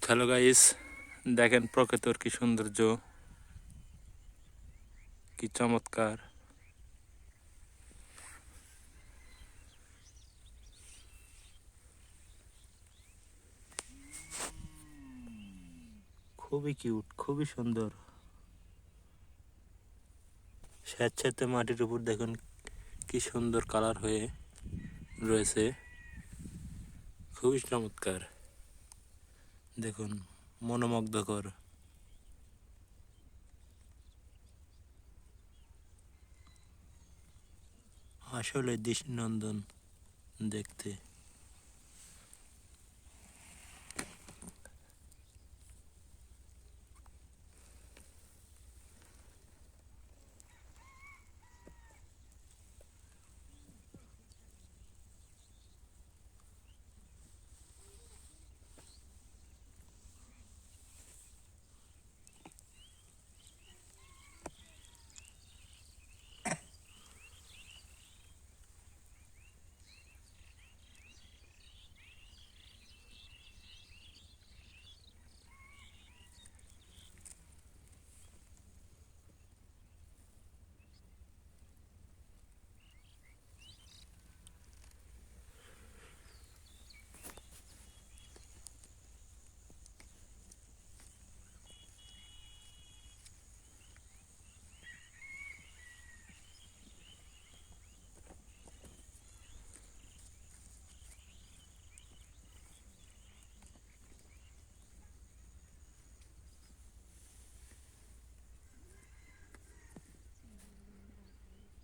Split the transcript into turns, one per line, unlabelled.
Hello guys, দেখেন প্রকৃতির কি সৌন্দর্য, কি চমৎকার। খুবই কিউট, খুবই সুন্দর। স্যাঁতস্যাঁতে মাটির উপর দেখুন কি সুন্দর কালার হয়ে রয়েছে, খুবই চমৎকার। দেখুন, মনোমুগ্ধকর। আসলে দৃষ্টিনন্দন দেখতে।